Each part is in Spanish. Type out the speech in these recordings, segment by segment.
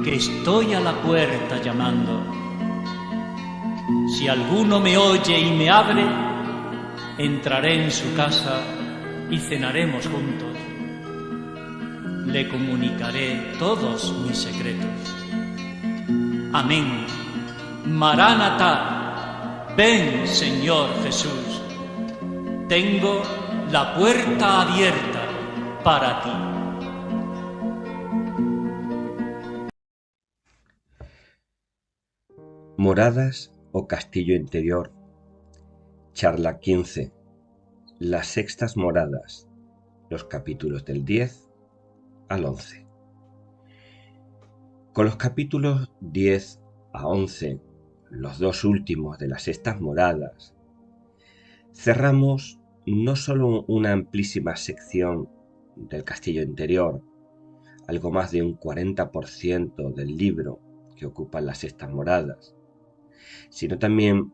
que estoy a la puerta llamando. Si alguno me oye y me abre, entraré en su casa y cenaremos juntos. Le comunicaré todos mis secretos. Amén. Maránata, ven, Señor Jesús. Tengo la puerta abierta para ti. Moradas o castillo interior. Charla 15. Las sextas moradas. Los capítulos del 10 al 11. Con los capítulos 10 a 11, los dos últimos de las sextas moradas, cerramos no solo una amplísima sección del castillo interior, algo más de un 40% del libro que ocupan las sextas moradas, sino también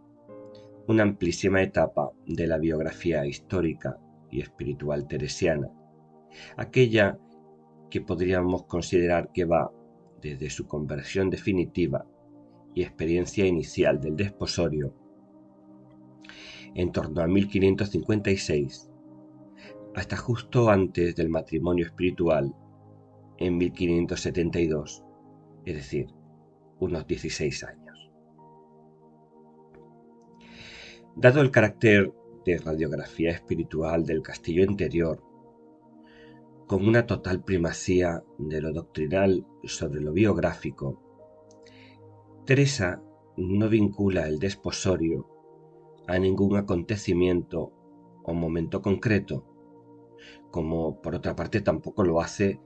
una amplísima etapa de la biografía histórica y espiritual teresiana, aquella que podríamos considerar que va desde su conversión definitiva y experiencia inicial del desposorio en torno a 1556 hasta justo antes del matrimonio espiritual en 1572, es decir, unos 16 años. Dado el carácter de radiografía espiritual del castillo interior, con una total primacía de lo doctrinal sobre lo biográfico, Teresa no vincula el desposorio a ningún acontecimiento o momento concreto, como por otra parte tampoco lo hace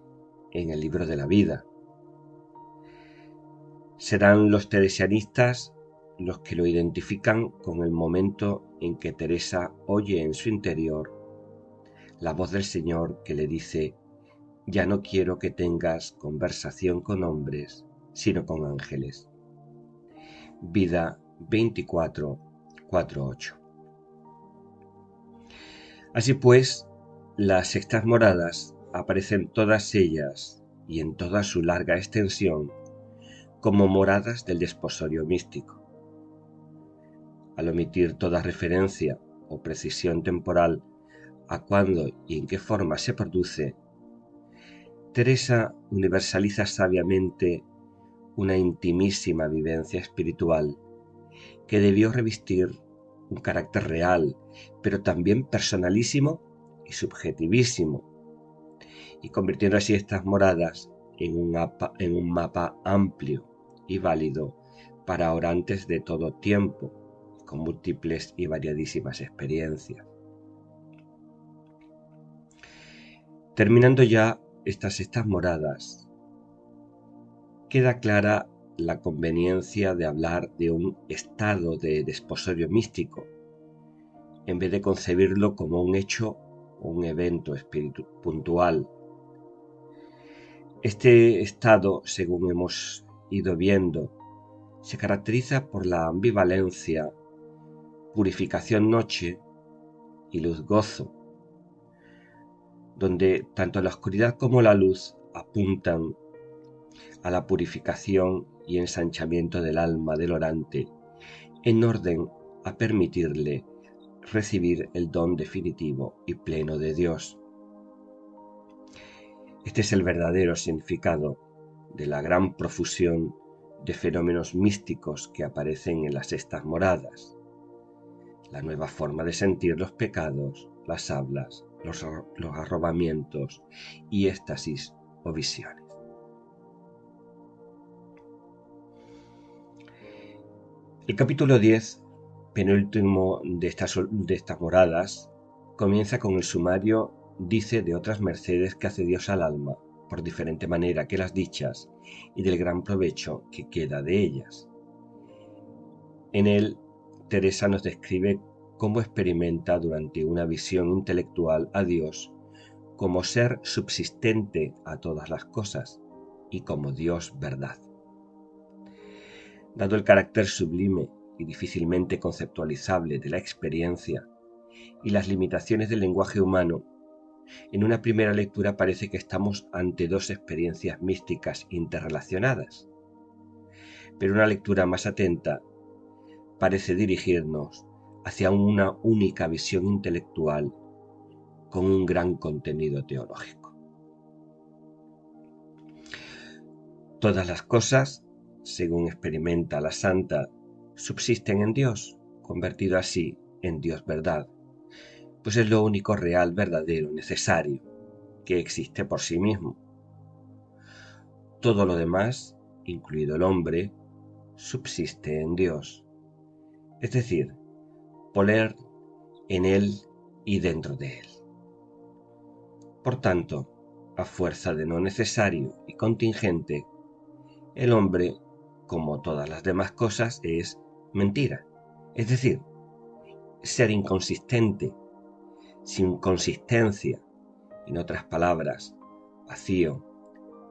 en el libro de la vida. Serán los teresianistas los que lo identifican con el momento en que Teresa oye en su interior la voz del Señor que le dice: ya no quiero que tengas conversación con hombres, sino con ángeles. Vida 24, 4-8. Así pues, las sextas moradas aparecen todas ellas y en toda su larga extensión como moradas del desposorio místico. Al omitir toda referencia o precisión temporal a cuándo y en qué forma se produce, Teresa universaliza sabiamente una intimísima vivencia espiritual que debió revestir un carácter real, pero también personalísimo y subjetivísimo, y convirtiendo así estas moradas en un mapa amplio y válido para orantes de todo tiempo, con múltiples y variadísimas experiencias. Terminando ya estas moradas, queda clara la conveniencia de hablar de un estado de desposorio místico, en vez de concebirlo como un hecho o un evento puntual. Este estado, según hemos ido viendo, se caracteriza por la ambivalencia, purificación noche y luz gozo, donde tanto la oscuridad como la luz apuntan a la purificación y ensanchamiento del alma del orante, en orden a permitirle recibir el don definitivo y pleno de Dios. Este es el verdadero significado de la gran profusión de fenómenos místicos que aparecen en las sextas moradas: la nueva forma de sentir los pecados, las hablas, los arrobamientos y éxtasis o visiones. El capítulo 10, penúltimo de estas moradas, comienza con el sumario. Dice de otras mercedes que hace Dios al alma, por diferente manera que las dichas, y del gran provecho que queda de ellas. En él, Teresa nos describe cómo experimenta durante una visión intelectual a Dios como ser subsistente a todas las cosas y como Dios verdad. Dado el carácter sublime y difícilmente conceptualizable de la experiencia y las limitaciones del lenguaje humano, En una primera lectura parece que estamos ante dos experiencias místicas interrelacionadas, pero una lectura más atenta parece dirigirnos hacia una única visión intelectual con un gran contenido teológico. Todas las cosas, según experimenta la santa, subsisten en Dios, convertido así en Dios verdad, pues es lo único real, verdadero, necesario, que existe por sí mismo. Todo lo demás, incluido el hombre, subsiste en Dios, es decir, poner en Él y dentro de Él. Por tanto, a fuerza de no necesario y contingente, el hombre, como todas las demás cosas, es mentira, es decir, ser inconsistente, sin consistencia, en otras palabras, vacío,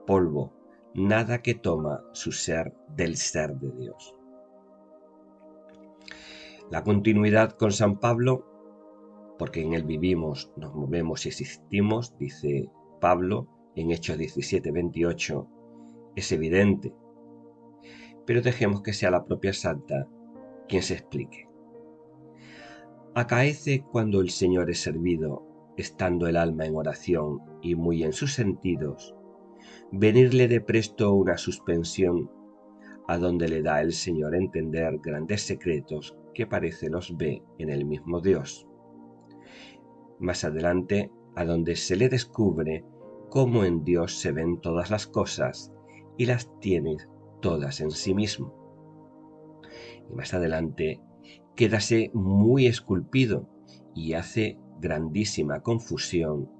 polvo, nada que toma su ser del ser de Dios. La continuidad con San Pablo, porque en él vivimos, nos movemos y existimos, dice Pablo en Hechos 17:28, es evidente, pero dejemos que sea la propia santa quien se explique. Acaece cuando el Señor es servido, estando el alma en oración y muy en sus sentidos, venirle de presto una suspensión, a donde le da el Señor a entender grandes secretos que parece los ve en el mismo Dios. Más adelante, a donde se le descubre cómo en Dios se ven todas las cosas y las tiene todas en sí mismo. Y más adelante, quédase muy esculpido y hace grandísima confusión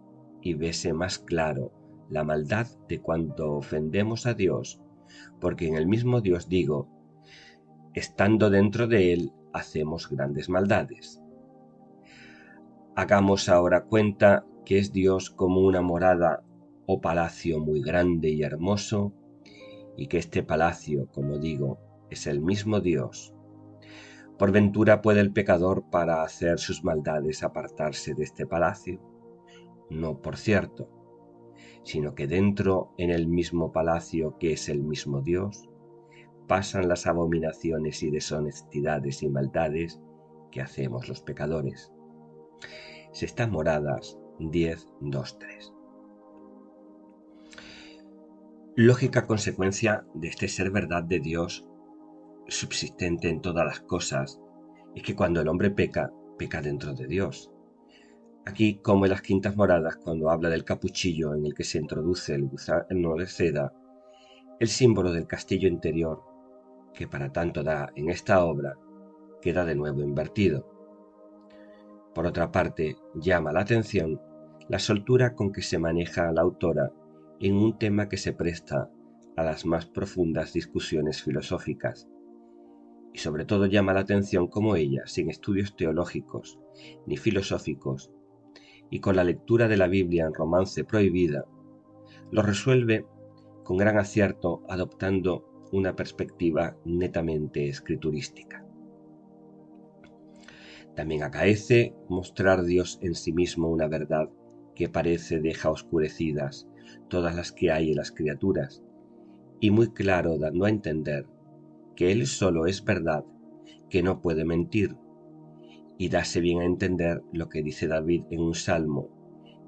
y vese más claro la maldad de cuanto ofendemos a Dios, porque en el mismo Dios digo, estando dentro de Él, hacemos grandes maldades. Hagamos ahora cuenta que es Dios como una morada o palacio muy grande y hermoso, y que este palacio, como digo, es el mismo Dios. ¿Por ventura puede el pecador para hacer sus maldades apartarse de este palacio? No, por cierto, sino que dentro en el mismo palacio que es el mismo Dios, pasan las abominaciones y deshonestidades y maldades que hacemos los pecadores. Sextas Moradas 10:2-3. Lógica consecuencia de este ser verdad de Dios subsistente en todas las cosas es que cuando el hombre peca, peca dentro de Dios. Aquí, como en las Quintas Moradas, cuando habla del capuchillo en el que se introduce el gusano de seda, el símbolo del castillo interior, que para tanto da en esta obra, queda de nuevo invertido. Por otra parte, llama la atención la soltura con que se maneja la autora en un tema que se presta a las más profundas discusiones filosóficas, y sobre todo llama la atención cómo ella, sin estudios teológicos ni filosóficos, y con la lectura de la Biblia en romance prohibida, lo resuelve con gran acierto adoptando una perspectiva netamente escriturística. También acaece mostrar Dios en sí mismo una verdad que parece deja oscurecidas todas las que hay en las criaturas, y muy claro dando a entender que Él solo es verdad, que no puede mentir, y dase bien a entender lo que dice David en un salmo,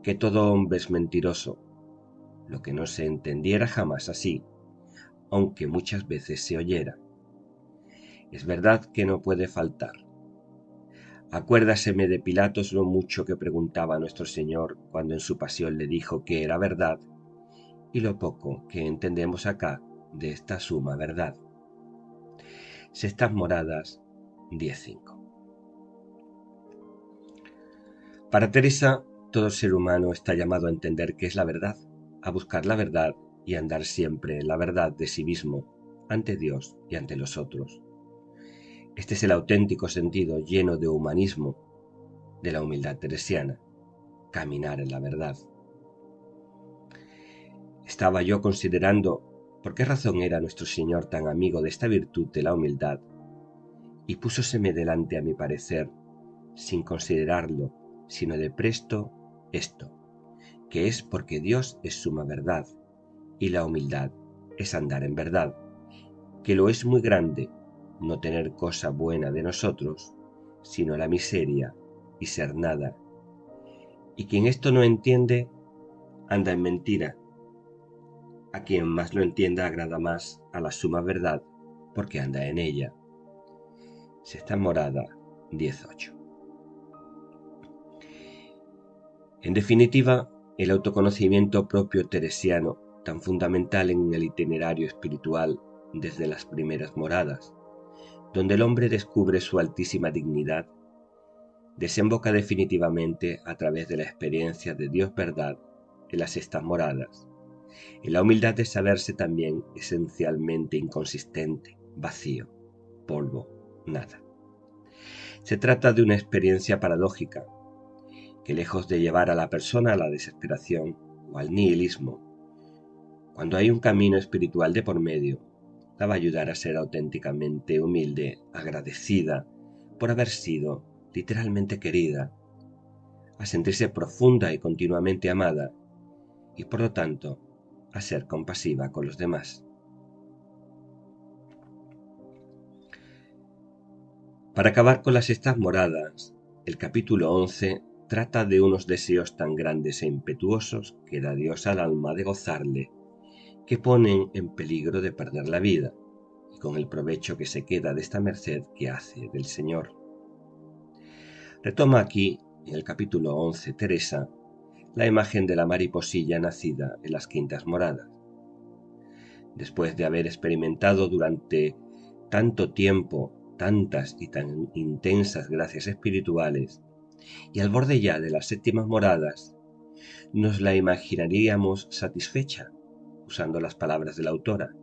que todo hombre es mentiroso, lo que no se entendiera jamás así, aunque muchas veces se oyera. Es verdad que no puede faltar. Acuérdaseme de Pilatos lo mucho que preguntaba a nuestro Señor cuando en su pasión le dijo que era verdad, y lo poco que entendemos acá de esta suma verdad. Sextas Moradas 10:5. Para Teresa, todo ser humano está llamado a entender qué es la verdad, a buscar la verdad y a andar siempre en la verdad de sí mismo, ante Dios y ante los otros. Este es el auténtico sentido lleno de humanismo de la humildad teresiana, caminar en la verdad. Estaba yo considerando por qué razón era nuestro Señor tan amigo de esta virtud de la humildad, y púsoseme delante a mi parecer, sin considerarlo, sino de presto, esto, que es porque Dios es suma verdad, y la humildad es andar en verdad, que lo es muy grande no tener cosa buena de nosotros, sino la miseria y ser nada. Y quien esto no entiende, anda en mentira. A quien más lo entienda agrada más a la suma verdad, porque anda en ella. Sexta morada 18. En definitiva, el autoconocimiento propio teresiano, tan fundamental en el itinerario espiritual desde las primeras moradas, donde el hombre descubre su altísima dignidad, desemboca definitivamente a través de la experiencia de Dios verdad en las sextas moradas, en la humildad de saberse también esencialmente inconsistente, vacío, polvo, nada. Se trata de una experiencia paradójica, que lejos de llevar a la persona a la desesperación o al nihilismo, cuando hay un camino espiritual de por medio, la va a ayudar a ser auténticamente humilde, agradecida por haber sido literalmente querida, a sentirse profunda y continuamente amada, y por lo tanto a ser compasiva con los demás. Para acabar con las sextas moradas, el capítulo 11 trata de unos deseos tan grandes e impetuosos que da Dios al alma de gozarle, que ponen en peligro de perder la vida, y con el provecho que se queda de esta merced que hace del Señor. Retoma aquí, en el capítulo 11, Teresa, la imagen de la mariposilla nacida en las quintas moradas. Después de haber experimentado durante tanto tiempo tantas y tan intensas gracias espirituales, y al borde ya de las séptimas moradas, nos la imaginaríamos satisfecha, usando las palabras de la autora.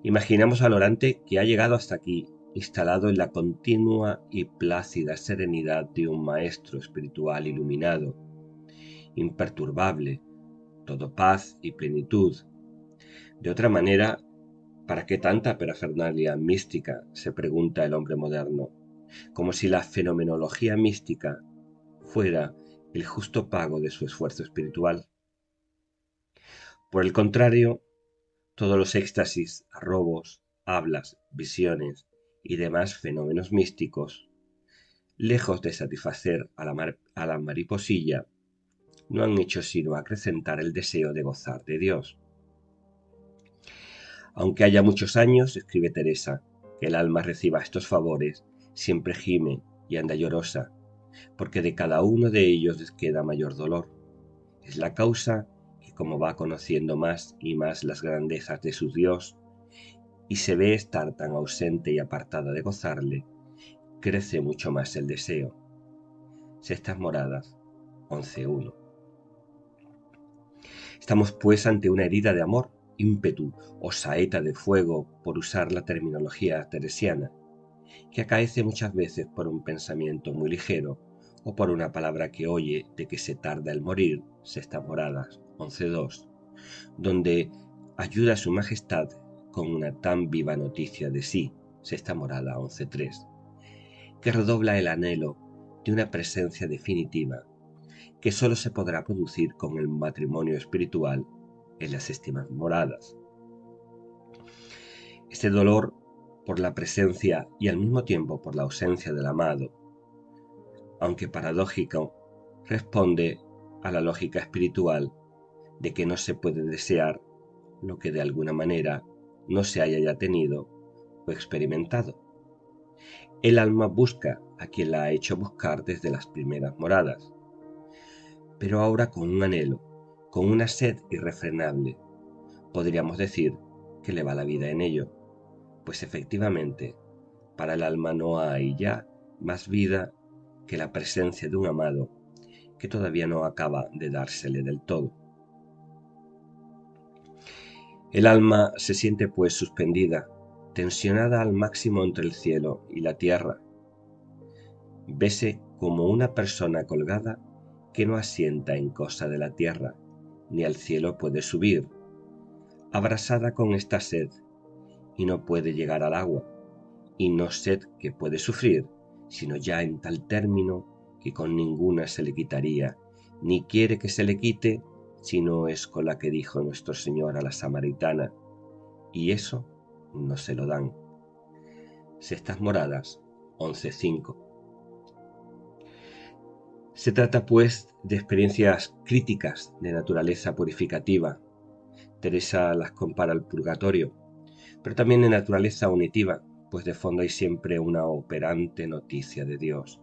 Imaginamos al orante que ha llegado hasta aquí, instalado en la continua y plácida serenidad de un maestro espiritual iluminado, imperturbable, todo paz y plenitud. De otra manera, ¿para qué tanta parafernalia mística?, se pregunta el hombre moderno, como si la fenomenología mística fuera el justo pago de su esfuerzo espiritual. Por el contrario, todos los éxtasis, arrobos, hablas, visiones y demás fenómenos místicos, lejos de satisfacer a la mariposilla, no han hecho sino acrecentar el deseo de gozar de Dios. Aunque haya muchos años, escribe Teresa, que el alma reciba estos favores, siempre gime y anda llorosa, porque de cada uno de ellos les queda mayor dolor. Es la causa que, como va conociendo más y más las grandezas de su Dios, y se ve estar tan ausente y apartada de gozarle, crece mucho más el deseo. Sextas moradas 11.1. Estamos pues ante una herida de amor, ímpetu o saeta de fuego, por usar la terminología teresiana, que acaece muchas veces por un pensamiento muy ligero o por una palabra que oye de que se tarda el morir, sextas moradas 11.2, donde ayuda a su majestad con una tan viva noticia de sí, sexta morada 11.3, que redobla el anhelo de una presencia definitiva que sólo se podrá producir con el matrimonio espiritual en las séptimas moradas. Este dolor por la presencia y al mismo tiempo por la ausencia del amado, aunque paradójico, responde a la lógica espiritual de que no se puede desear lo que de alguna manera no se haya ya tenido o experimentado. El alma busca a quien la ha hecho buscar desde las primeras moradas, pero ahora con un anhelo, con una sed irrefrenable. Podríamos decir que le va la vida en ello, pues efectivamente, para el alma no hay ya más vida que la presencia de un amado que todavía no acaba de dársele del todo. El alma se siente pues suspendida, tensionada al máximo entre el cielo y la tierra. Vese como una persona colgada que no asienta en cosa de la tierra, ni al cielo puede subir, abrasada con esta sed, y no puede llegar al agua, y no sed que puede sufrir, sino ya en tal término que con ninguna se le quitaría, ni quiere que se le quite, sino es con la que dijo nuestro Señor a la samaritana, y eso no se lo dan. Cestas Moradas 11.5. Se trata, pues, de experiencias críticas de naturaleza purificativa. Teresa las compara al purgatorio, pero también de naturaleza unitiva, pues de fondo hay siempre una operante noticia de Dios,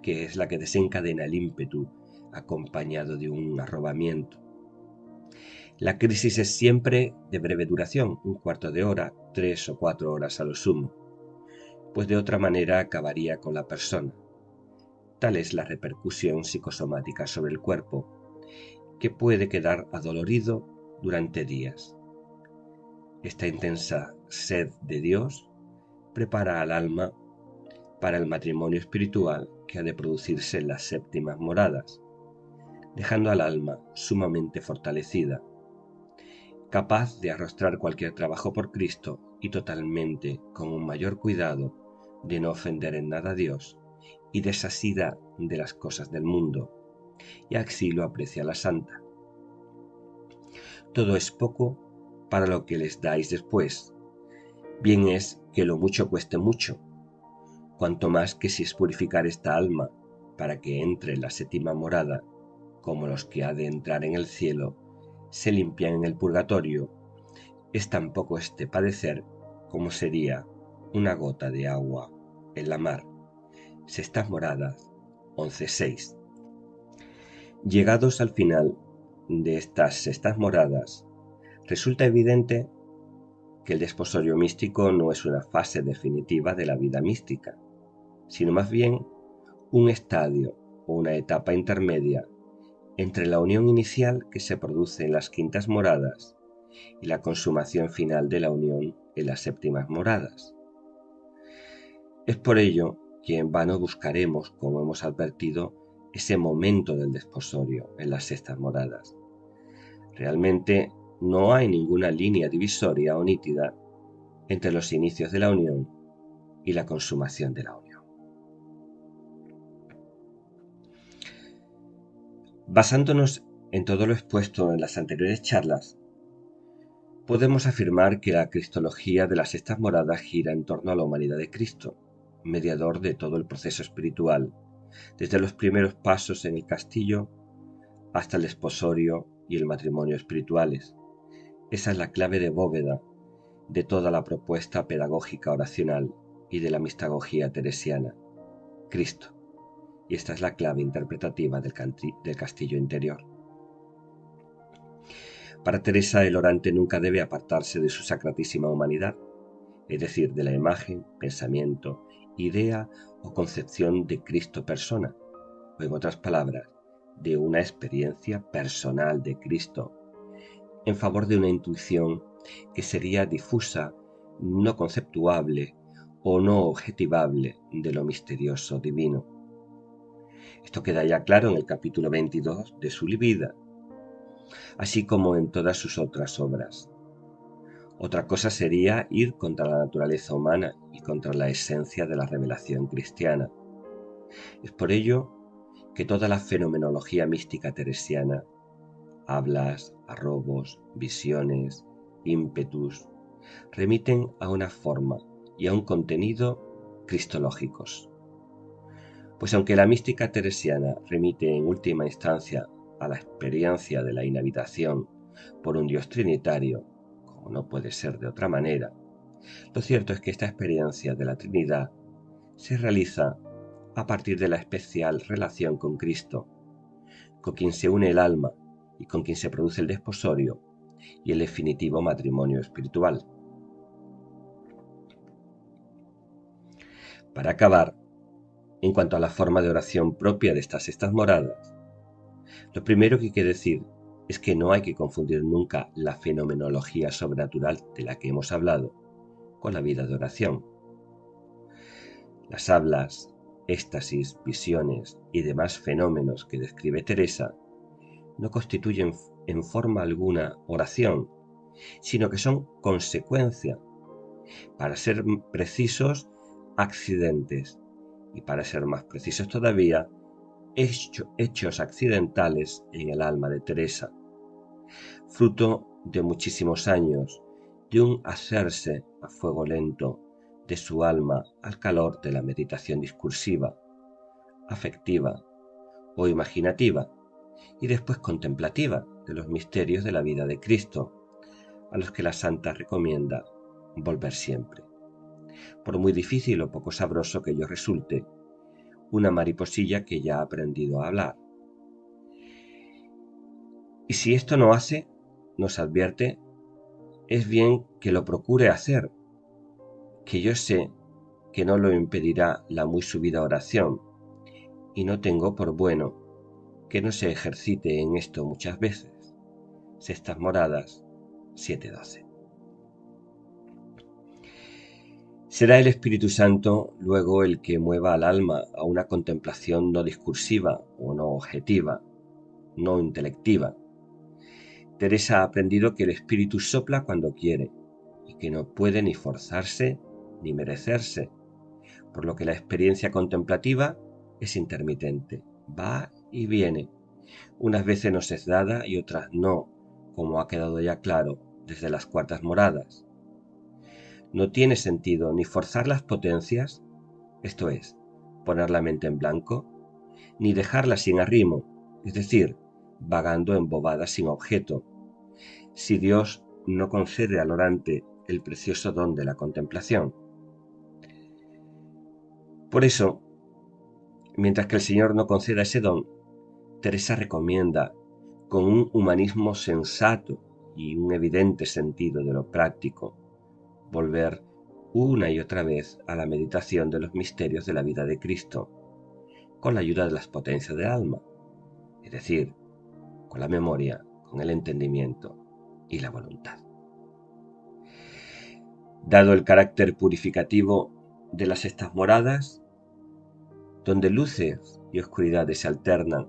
que es la que desencadena el ímpetu acompañado de un arrobamiento. La crisis es siempre de breve duración, un cuarto de hora, 3 o 4 horas a lo sumo, pues de otra manera acabaría con la persona. Tal es la repercusión psicosomática sobre el cuerpo, que puede quedar adolorido durante días. Esta intensa sed de Dios prepara al alma para el matrimonio espiritual que ha de producirse en las séptimas moradas, dejando al alma sumamente fortalecida, capaz de arrostrar cualquier trabajo por Cristo y totalmente con un mayor cuidado de no ofender en nada a Dios y desasida de las cosas del mundo, y así lo aprecia la santa. Todo es poco para lo que les dais después. Bien es que lo mucho cueste mucho, cuanto más que si es purificar esta alma para que entre en la séptima morada, como los que ha de entrar en el cielo se limpian en el purgatorio, es tan poco este padecer como sería una gota de agua en la mar. Sextas Moradas 11.6. Llegados al final de estas sextas moradas, resulta evidente que el desposorio místico no es una fase definitiva de la vida mística, sino más bien un estadio o una etapa intermedia entre la unión inicial que se produce en las quintas moradas y la consumación final de la unión en las séptimas moradas. Es por ello que en vano buscaremos, como hemos advertido, ese momento del desposorio en las sextas moradas. Realmente no hay ninguna línea divisoria o nítida entre los inicios de la unión y la consumación de la unión. Basándonos en todo lo expuesto en las anteriores charlas, podemos afirmar que la cristología de las sextas moradas gira en torno a la humanidad de Cristo, mediador de todo el proceso espiritual, desde los primeros pasos en el castillo hasta el desposorio y el matrimonio espirituales. Esa es la clave de bóveda de toda la propuesta pedagógica oracional y de la mistagogía teresiana, Cristo. Y esta es la clave interpretativa del castillo interior. Para Teresa, el orante nunca debe apartarse de su sacratísima humanidad, es decir, de la imagen, pensamiento, idea o concepción de Cristo persona, o en otras palabras, de una experiencia personal de Cristo, en favor de una intuición que sería difusa, no conceptuable o no objetivable de lo misterioso divino. Esto queda ya claro en el capítulo 22 de su vida, así como en todas sus otras obras. Otra cosa sería ir contra la naturaleza humana y contra la esencia de la revelación cristiana. Es por ello que toda la fenomenología mística teresiana, hablas, arrobos, visiones, ímpetus, remiten a una forma y a un contenido cristológicos. Pues aunque la mística teresiana remite en última instancia a la experiencia de la inhabitación por un Dios trinitario, como no puede ser de otra manera, lo cierto es que esta experiencia de la Trinidad se realiza a partir de la especial relación con Cristo, con quien se une el alma y con quien se produce el desposorio y el definitivo matrimonio espiritual. Para acabar, en cuanto a la forma de oración propia de estas sextas moradas, lo primero que hay que decir es que no hay que confundir nunca la fenomenología sobrenatural de la que hemos hablado con la vida de oración. Las hablas, éxtasis, visiones y demás fenómenos que describe Teresa no constituyen en forma alguna oración, sino que son consecuencia, para ser precisos, accidentes, y para ser más precisos todavía, hechos accidentales en el alma de Teresa, fruto de muchísimos años de un hacerse a fuego lento de su alma al calor de la meditación discursiva, afectiva o imaginativa, y después contemplativa de los misterios de la vida de Cristo, a los que la santa recomienda volver siempre. Por muy difícil o poco sabroso que ello resulte, una mariposilla que ya ha aprendido a hablar. Y si esto no hace, nos advierte, es bien que lo procure hacer, que yo sé que no lo impedirá la muy subida oración, y no tengo por bueno que no se ejercite en esto muchas veces. Sextas Moradas 7:12. Será el Espíritu Santo luego el que mueva al alma a una contemplación no discursiva o no objetiva, no intelectiva. Teresa ha aprendido que el Espíritu sopla cuando quiere y que no puede ni forzarse ni merecerse, por lo que la experiencia contemplativa es intermitente, va y viene. Unas veces nos es dada y otras no, como ha quedado ya claro desde las cuartas moradas. No tiene sentido ni forzar las potencias, esto es, poner la mente en blanco, ni dejarla sin arrimo, es decir, vagando en bobadas sin objeto, si Dios no concede al orante el precioso don de la contemplación. Por eso, mientras que el Señor no conceda ese don, Teresa recomienda, con un humanismo sensato y un evidente sentido de lo práctico, volver una y otra vez a la meditación de los misterios de la vida de Cristo, con la ayuda de las potencias del alma, es decir, con la memoria, con el entendimiento y la voluntad. Dado el carácter purificativo de las sextas moradas, donde luces y oscuridades se alternan,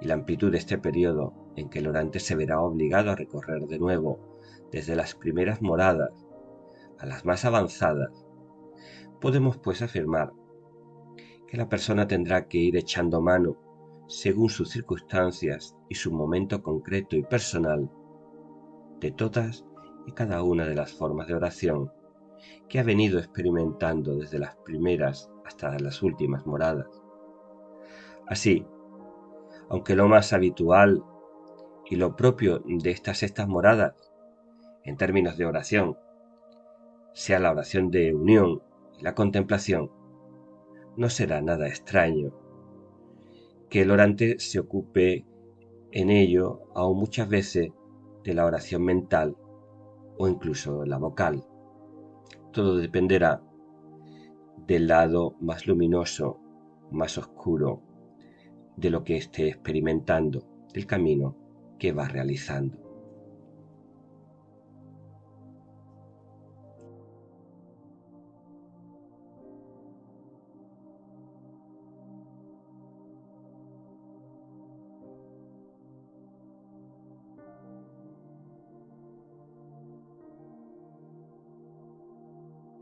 y la amplitud de este periodo en que el orante se verá obligado a recorrer de nuevo desde las primeras moradas a las más avanzadas, podemos pues afirmar que la persona tendrá que ir echando mano, según sus circunstancias y su momento concreto y personal, de todas y cada una de las formas de oración que ha venido experimentando desde las primeras hasta las últimas moradas. Así, aunque lo más habitual y lo propio de estas sextas moradas, en términos de oración, sea la oración de unión y la contemplación, no será nada extraño que el orante se ocupe en ello aún muchas veces de la oración mental o incluso la vocal. Todo dependerá del lado más luminoso, más oscuro de lo que esté experimentando, del camino que va realizando.